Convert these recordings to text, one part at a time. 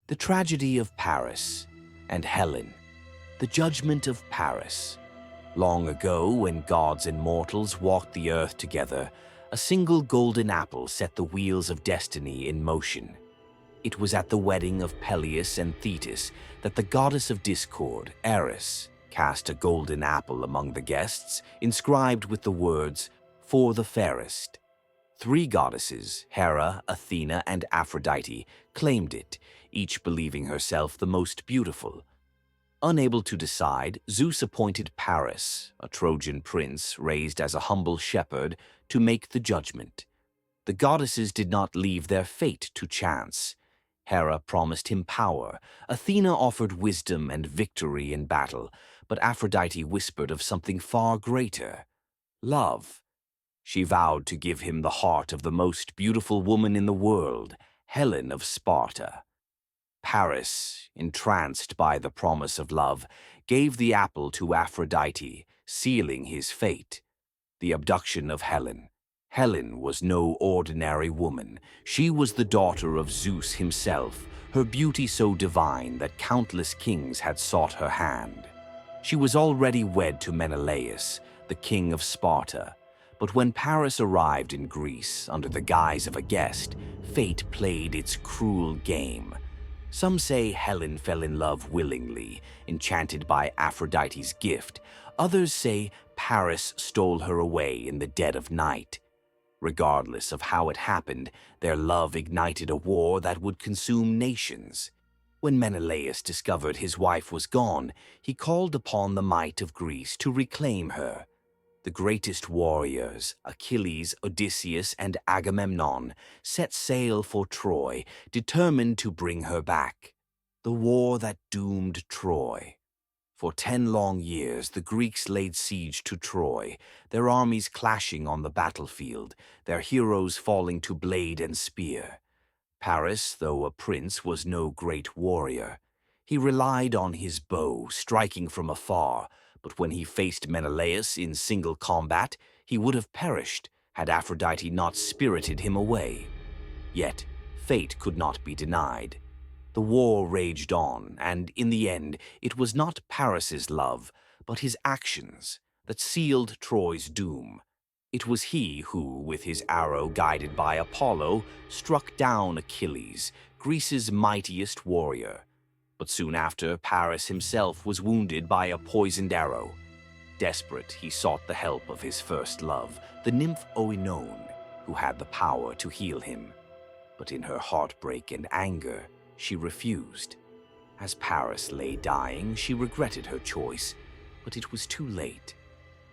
The Tragedy of Paris and Helen, the Judgment of Paris. Long ago, when gods and mortals walked the earth together, a single golden apple set the wheels of destiny in motion. It was at the wedding of Peleus and Thetis that the goddess of discord, Eris, cast a golden apple among the guests, inscribed with the words, "For the fairest." Three goddesses, Hera, Athena, and Aphrodite, claimed it, each believing herself the most beautiful. Unable to decide, Zeus appointed Paris, a Trojan prince raised as a humble shepherd, to make the judgment. The goddesses did not leave their fate to chance. Hera promised him power, Athena offered wisdom and victory in battle, but Aphrodite whispered of something far greater: love. She vowed to give him the heart of the most beautiful woman in the world, Helen of Sparta. Paris, entranced by the promise of love, gave the apple to Aphrodite, sealing his fate. The abduction of Helen. Helen was no ordinary woman. She was the daughter of Zeus himself, her beauty so divine that countless kings had sought her hand. She was already wed to Menelaus, the king of Sparta. But when Paris arrived in Greece under the guise of a guest, fate played its cruel game. Some say Helen fell in love willingly, enchanted by Aphrodite's gift. Others say Paris stole her away in the dead of night. Regardless of how it happened, their love ignited a war that would consume nations. When Menelaus discovered his wife was gone, he called upon the might of Greece to reclaim her. The greatest warriors, Achilles, Odysseus, and Agamemnon, set sail for Troy, determined to bring her back. The war that doomed Troy. For 10 long years, the Greeks laid siege to Troy, their armies clashing on the battlefield, their heroes falling to blade and spear. Paris, though a prince, was no great warrior. He relied on his bow, striking from afar, but when he faced Menelaus in single combat, he would have perished had Aphrodite not spirited him away. Yet, fate could not be denied. The war raged on, and in the end, it was not Paris's love, but his actions, that sealed Troy's doom. It was he who, with his arrow guided by Apollo, struck down Achilles, Greece's mightiest warrior. But soon after, Paris himself was wounded by a poisoned arrow. Desperate, he sought the help of his first love, the nymph Oenone, who had the power to heal him. But in her heartbreak and anger, she refused. As Paris lay dying, she regretted her choice, but it was too late.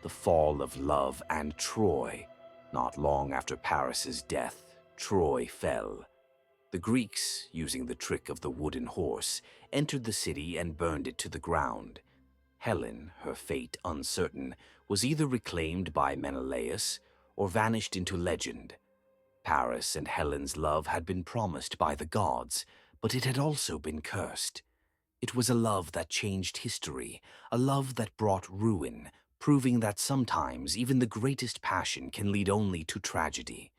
The fall of love and Troy. Not long after Paris's death, Troy fell. The Greeks, using the trick of the wooden horse, entered the city and burned it to the ground. Helen, her fate uncertain, was either reclaimed by Menelaus or vanished into legend. Paris and Helen's love had been promised by the gods, but it had also been cursed. It was a love that changed history, a love that brought ruin, proving that sometimes even the greatest passion can lead only to tragedy.